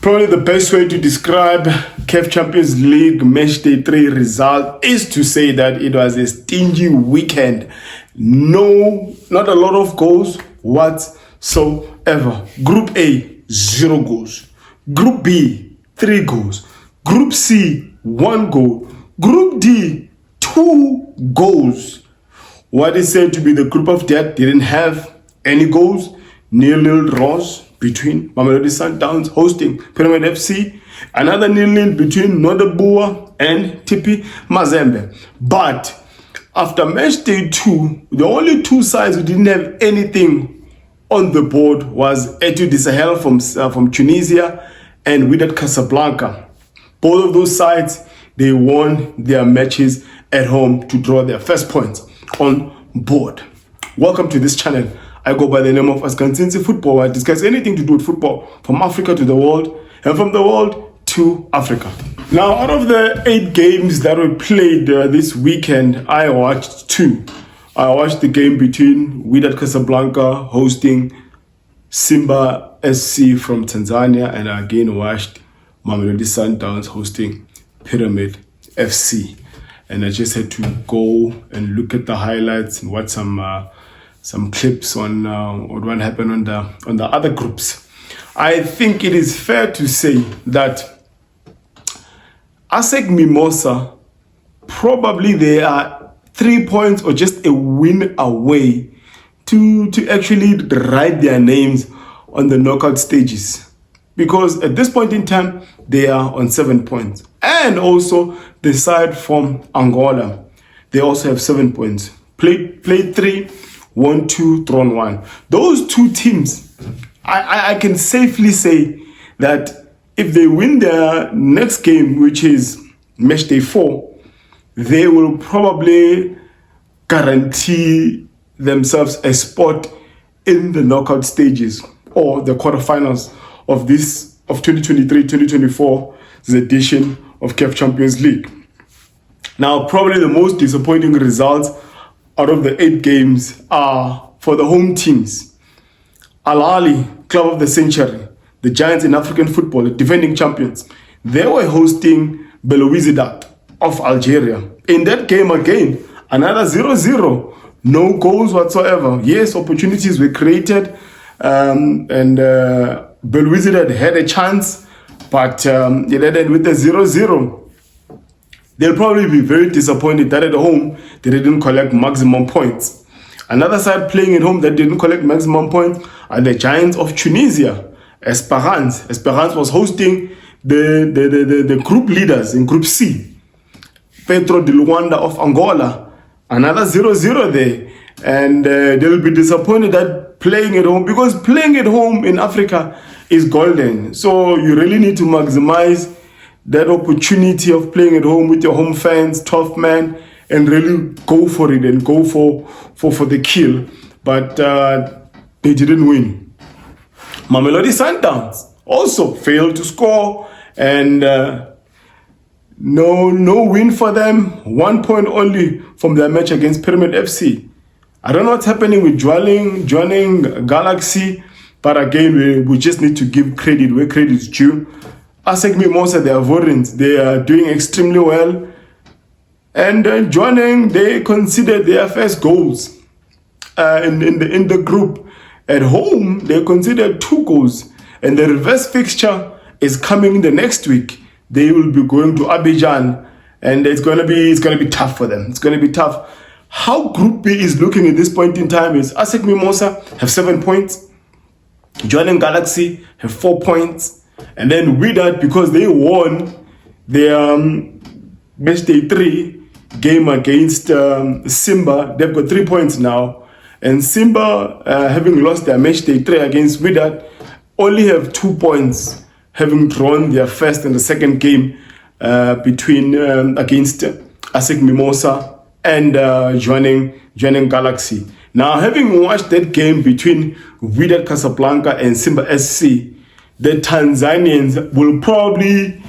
Probably the best way to describe CAF Champions League match day 3 result is to say that it was a stingy weekend. No, not a lot of goals whatsoever. Group A, 0 goals. Group B, 3 goals. Group C, 1 goal. Group D, 2 goals. What is said to be the group of death didn't have any goals. 0-0 draws between Mamelodi Sundowns hosting Pyramid FC. Another 0-0 between Nodabua and TP Mazembe. But after match day 2, the only 2 sides who didn't have anything on the board was Etoile Sahel from Tunisia and Wydad Casablanca. Both of those sides, they won their matches at home to draw their first points on board. Welcome to this channel. I go by the name of Asec Football, where I discuss anything to do with football from Africa to the world and from the world to Africa. Now, out of the 8 games that were played this weekend, I watched 2. I watched the game between Wydad Casablanca hosting Simba SC from Tanzania, and I again watched Mamelodi Sundowns hosting Pyramid FC. And I just had to go and look at the highlights and watch some clips on what happened on the other groups. I think it is fair to say that Asec Mimosa, probably they are 3 points or just a win away to actually write their names on the knockout stages. Because at this point in time, they are on 7 points. And also the side from Angola, they also have 7 points. Played 3, won 2, drawn 1. Those 2 teams, I can safely say that if they win their next game, which is match day 4, they will probably guarantee themselves a spot in the knockout stages or the quarterfinals of 2023-2024 edition of CAF Champions League. Now, probably the most disappointing results out of the 8 games are for the home teams. Ahly, club of the century, the giants in African football, the defending champions, they were hosting Wydad of Algeria. In that game again, another 0-0, no goals whatsoever. Yes, opportunities were created, and Wydad had a chance, but it ended with a 0-0. They'll probably be very disappointed that at home they didn't collect maximum points. Another side playing at home that didn't collect maximum points are the Giants of Tunisia, Esperance. Esperance was hosting the group leaders in Group C, Petro de Luanda of Angola. Another 0-0 there. And they'll be disappointed that playing at home, because playing at home in Africa is golden. So you really need to maximize that opportunity of playing at home with your home fans, tough man, and really go for it and go for the kill. But they didn't win. Mamelodi Sundowns also failed to score, and no win for them. 1 point only from their match against Pyramid FC. I don't know what's happening with joining Galaxy, but again, we just need to give credit where credit is due. Asec Mimosa, the Ivorians, they are doing extremely well. And joining, they considered their first goals in the group. At home, they considered 2 goals. And the reverse fixture is coming the next week. They will be going to Abidjan, and it's gonna be tough for them. It's gonna be tough. How Group B is looking at this point in time is Asec Mimosa have 7 points. Joining Galaxy have 4 points. And then Wydad, because they won their match day 3 game against Simba, they've got 3 points now. And Simba, having lost their match day 3 against Wydad, only have 2 points, having drawn their first and the second game against Asec Mimosa and joining Galaxy. Now, having watched that game between Wydad Casablanca and Simba SC, the Tanzanians will probably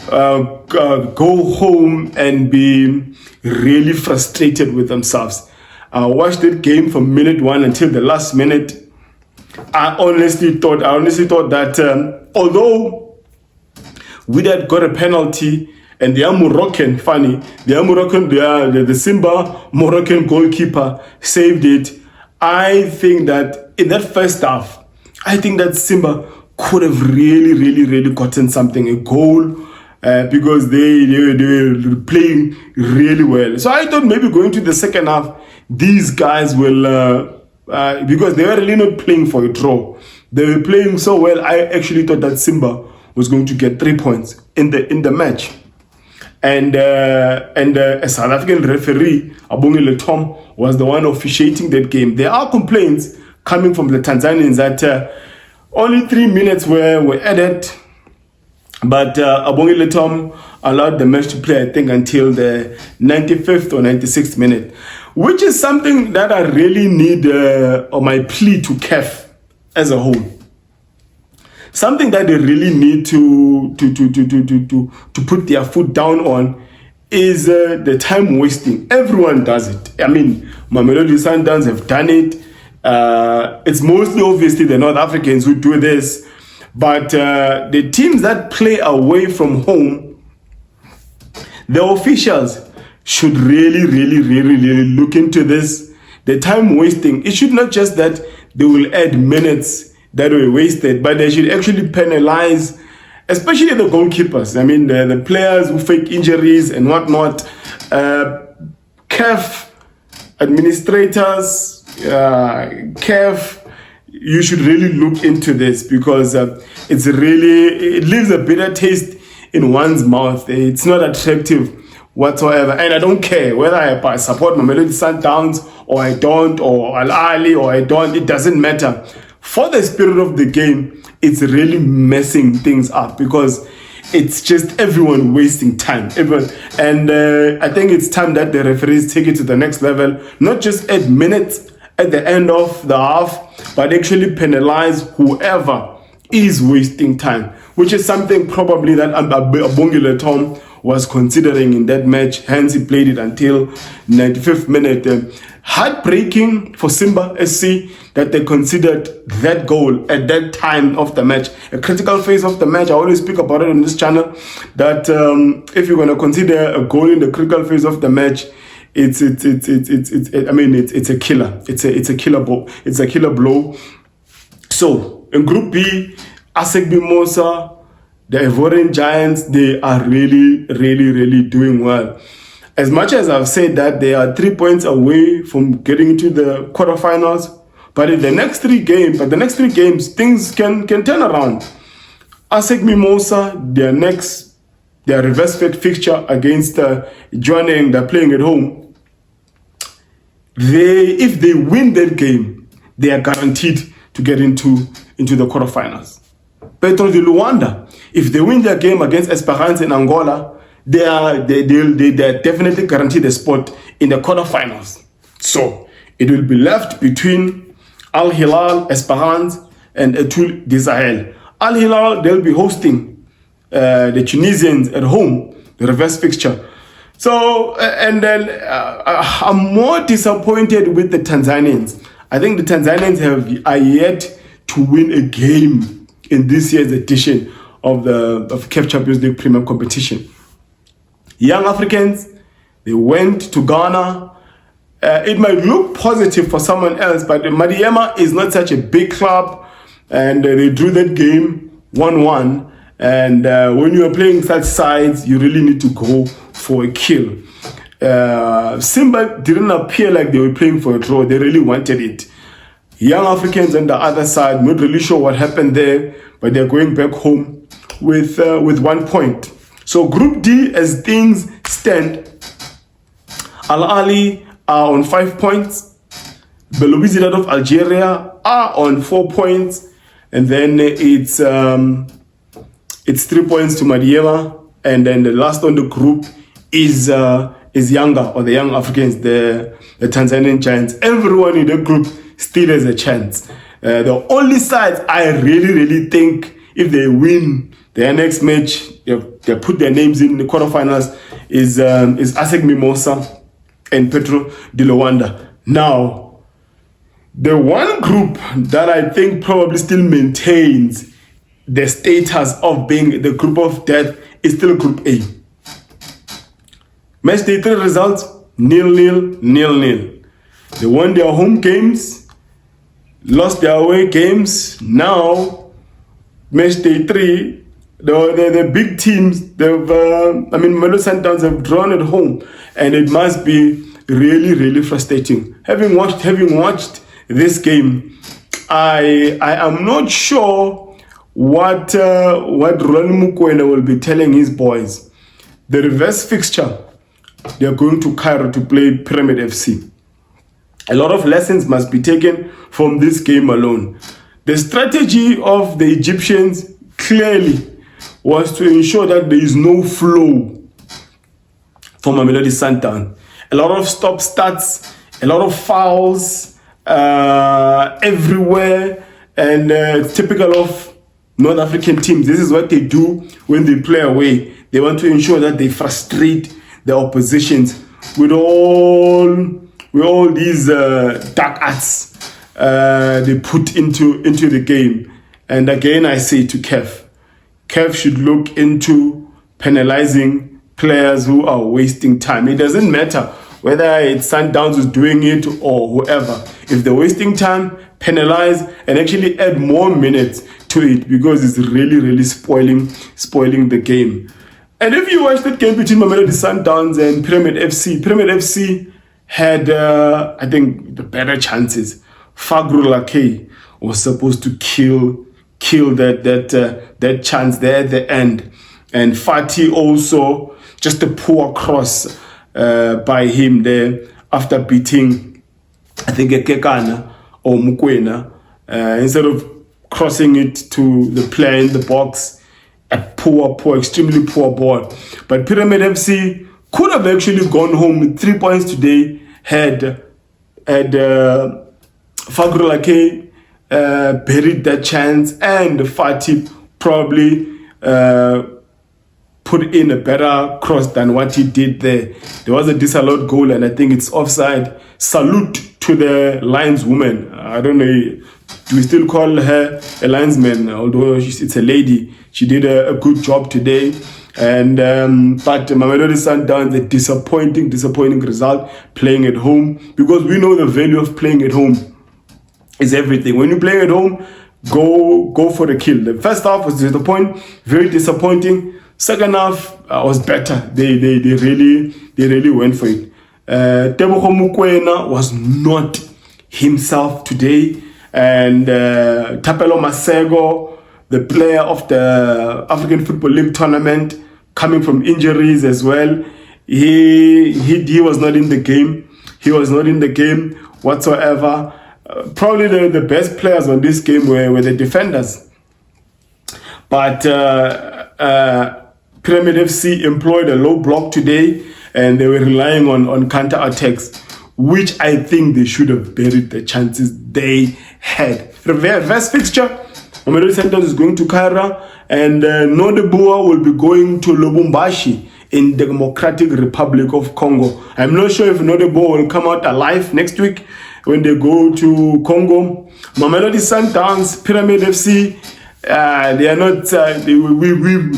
go home and be really frustrated with themselves. I watched that game from minute 1 until the last minute. I honestly thought that although Wydad got a penalty, and they are Moroccan, funny. They are Moroccan, the Simba Moroccan goalkeeper saved it. I think that in that first half, I think that Simba could have really gotten something, a goal, because they were playing really well. So I thought maybe going to the second half, these guys will, because they were really not playing for a draw. They were playing so well. I actually thought that Simba was going to get 3 points in the match. And a South African referee, Abongile Tom, was the one officiating that game. There are complaints coming from the Tanzanians that only 3 minutes were added, but Abongile Tom allowed the match to play, I think, until the 95th or 96th minute, which is something that I really need on my plea to CAF as a whole. Something that they really need to put their foot down on is the time wasting. Everyone does it. I mean, Mamelodi Sundowns have done it. It's mostly obviously the North Africans who do this, but the teams that play away from home, the officials should really look into this. The time wasting, it should not just that they will add minutes that were wasted, but they should actually penalize, especially the goalkeepers. I mean, the players who fake injuries and whatnot. CAF administrators, CAF, you should really look into this, because it leaves a bitter taste in one's mouth. It's not attractive whatsoever. And I don't care whether I support Mamelodi Sundowns or I don't, or Al Ahly or I don't, it doesn't matter. For the spirit of the game, it's really messing things up, because it's just everyone wasting time. And I think it's time that the referees take it to the next level, not just add minutes at the end of the half, but actually penalize whoever is wasting time, which is something probably that Abongile Tom was considering in that match. Hence, he played it until 95th minute. Heartbreaking for Simba SC that they considered that goal at that time of the match, a critical phase of the match. I always speak about it on this channel, that if you're going to consider a goal in the critical phase of the match, it's a killer. It's a killer blow. It's a killer blow. So in Group B, Asec, Mimosa, the Ivorian Giants, they are really doing well. As much as I've said that they are 3 points away from getting into the quarterfinals, but in the next three games, things can turn around. Asec, Mimosa, their reverse fixture against Jwaneng, they're playing at home. If they win that game, they are guaranteed to get into the quarterfinals. Petro de Luanda, if they win their game against Esperance in Angola, they are definitely guaranteed a spot in the quarterfinals. So it will be left between Al Hilal, Esperance, and Etoile de Sahel. Al Hilal, they'll be hosting the Tunisians at home, the reverse fixture. So, and then I'm more disappointed with the Tanzanians. I think the Tanzanians are yet to win a game in this year's edition of the CAF Champions League Premier Competition. Young Africans, they went to Ghana. It might look positive for someone else, but Madiema is not such a big club, and they drew that game 1-1. And when you are playing such sides, you really need to go for a kill. Simba didn't appear like they were playing for a draw. They really wanted it. Young Africans on the other side, not really sure what happened there, but they're going back home with 1 point. So Group D, as things stand, Al Ahly are on 5 points. The Wydad of Algeria are on 4 points, and then it's 3 points to Madiema, and then the last on the group is Yanga, or the Young Africans, the Tanzanian Giants. Everyone in the group still has a chance. The only sides I really think, if they win their next match, they put their names in the quarterfinals, is Asec, Mimosa and Petro de Luanda. Now, the one group that I think probably still maintains the status of being the group of death is still Group A. Match day 3 results, 0-0. They won their home games, lost their away games. Now, match day 3, the big teams, Mamelodi Sundowns have drawn at home, and it must be really frustrating. Having watched this game, I am not sure what Roland Mokoena will be telling his boys. The reverse fixture, they are going to Cairo to play Pyramid FC. A lot of lessons must be taken from this game alone. The strategy of the Egyptians clearly was to ensure that there is no flow for Mamelodi Sundowns. A lot of stop-starts, a lot of fouls everywhere, and typical of North African teams. This is what they do when they play away. They want to ensure that they frustrate the oppositions with all these dark arts they put into the game. And again, I say to Kev should look into penalizing players who are wasting time. It doesn't matter whether it's Sundowns who's doing it or whoever. If they're wasting time, penalize and actually add more minutes to it, because it's really spoiling the game. And if you watch that game between Mamelodi Sundowns and Pyramid FC had, I think, the better chances. Fagru Lakay was supposed to kill that chance there at the end. And Fatih also, just a poor cross by him there after beating, I think, Kekana or Mokoena. Instead of crossing it to the player in the box, a poor, extremely poor ball. But Pyramid FC could have actually gone home with 3 points today had Fagru Lakay buried that chance, and Fatih probably put in a better cross than what he did there. There was a disallowed goal, and I think it's offside. Salute to the lineswoman. I don't know, do we still call her a linesman? Although it's a lady, she did a good job today. And but Mamelodi Sundowns, a disappointing result playing at home, because we know the value of playing at home is everything. When you play at home, go for the kill. The first half was very disappointing. Second half was better. They really went for it. Tebogo Mokoena was not himself today, and Thapelo Masego, the player of the African Football League tournament, coming from injuries as well, he was not in the game. He was not in the game whatsoever. Probably the best players on this game were the defenders. But Pyramid FC employed a low block today, and they were relying on counter-attacks, which I think they should have buried the chances they had. Reverse fixture, Mamelodi Sundowns is going to Cairo, and Nodeboa will be going to Lubumbashi in the Democratic Republic of Congo. I'm not sure if Nodeboa will come out alive next week when they go to Congo. Mamelodi Sundowns, Pyramid FC, they are not.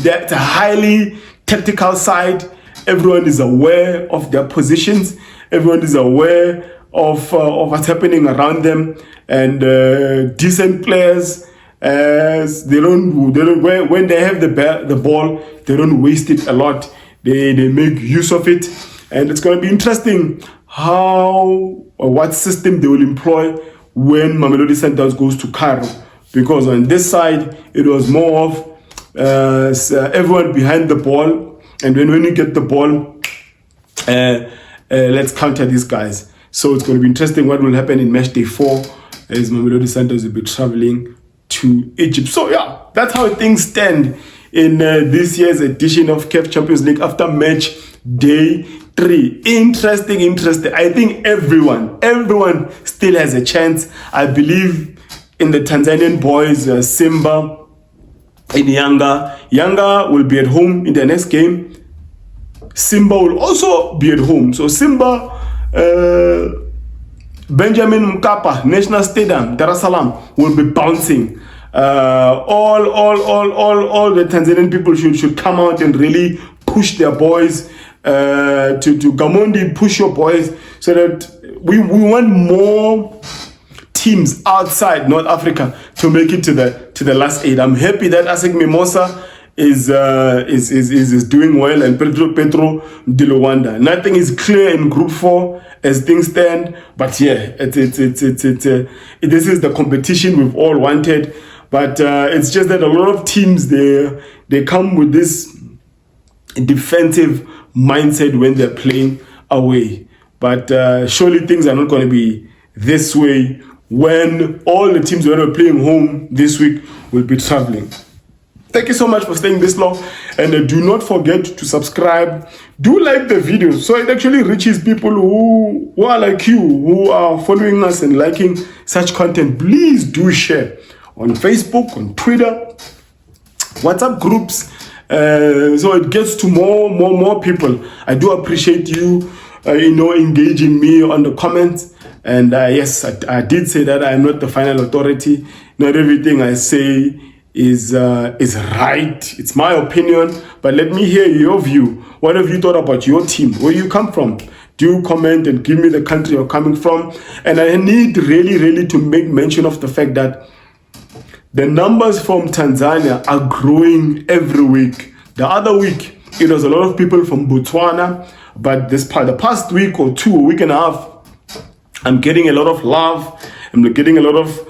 They're a highly tactical side. Everyone is aware of their positions. Everyone is aware of what's happening around them, and decent players. They don't when they have the ball, they don't waste it a lot. They make use of it, and it's going to be interesting how or what system they will employ when Mamelodi Sundowns goes to Cairo. Because on this side, it was more of everyone behind the ball. And when you get the ball, let's counter these guys. So it's going to be interesting what will happen in match day 4 as Mamelodi Sundowns will be traveling to Egypt. So yeah, that's how things stand in this year's edition of CAF Champions League after match day 3. Interesting. I think everyone still has a chance. I believe in the Tanzanian boys, Simba and Yanga. Yanga will be at home in the next game. Simba will also be at home. So Simba, Benjamin Mkapa, National Stadium, Dar es Salaam, will be bouncing. All the Tanzanian people should come out and really push their boys. To Gamondi, push your boys, so that we want more teams outside North Africa to make it to the last 8. I'm happy that Asec Mimosa is doing well, and Petro Dilowanda. Nothing is clear in Group 4 as things stand, but yeah, this is the competition we've all wanted. But it's just that a lot of teams they come with this defensive mindset when they're playing away. But surely things are not going to be this way when all the teams that are playing home this week will be traveling. Thank you so much for staying this long, and do not forget to subscribe. Do like the video so it actually reaches people who are like you, who are following us and liking such content. Please do share on Facebook, on Twitter, WhatsApp groups, so it gets to more people. I do appreciate you, engaging me on the comments. And yes, I did say that I am not the final authority. Not everything I say is right. It's my opinion, but let me hear your view. What have you thought about your team? Where you come from? Do comment and give me the country you're coming from. And I need really to make mention of the fact that the numbers from Tanzania are growing every week. The other week, it was a lot of people from Botswana, but the past week or two, a week and a half, I'm getting a lot of love. I'm getting a lot of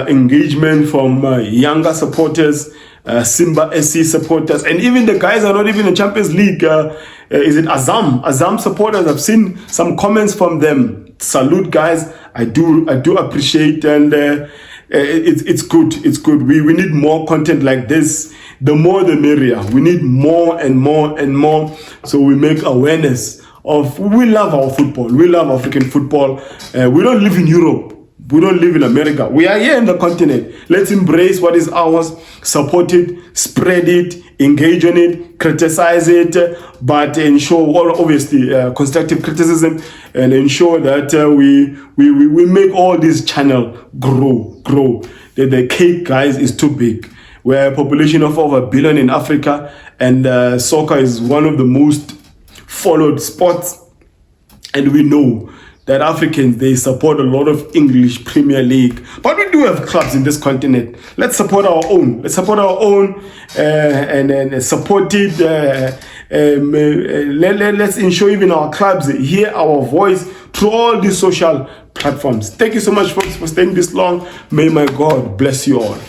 engagement from younger supporters, Simba SC supporters, and even the guys are not even in Champions League. Is it Azam supporters? I've seen some comments from them. Salute, guys. I do appreciate, and it's good. It's good. We need more content like this. The more the merrier. We need more and more and more, so we make awareness of. We love our football. We love African football. We don't live in Europe. We don't live in America. We are here in the continent. Let's embrace what is ours, support it, spread it, engage on it, criticize it, but ensure, obviously, constructive criticism, and ensure that we make all this channel grow. The cake, guys, is too big. We're a population of over 1 billion in Africa, and soccer is one of the most followed sports, and we know that Africans, they support a lot of English Premier League. But we do have clubs in this continent. Let's support our own. Let's support our own and support it. Let's ensure even our clubs hear our voice through all these social platforms. Thank you so much, folks, for staying this long. May my God bless you all.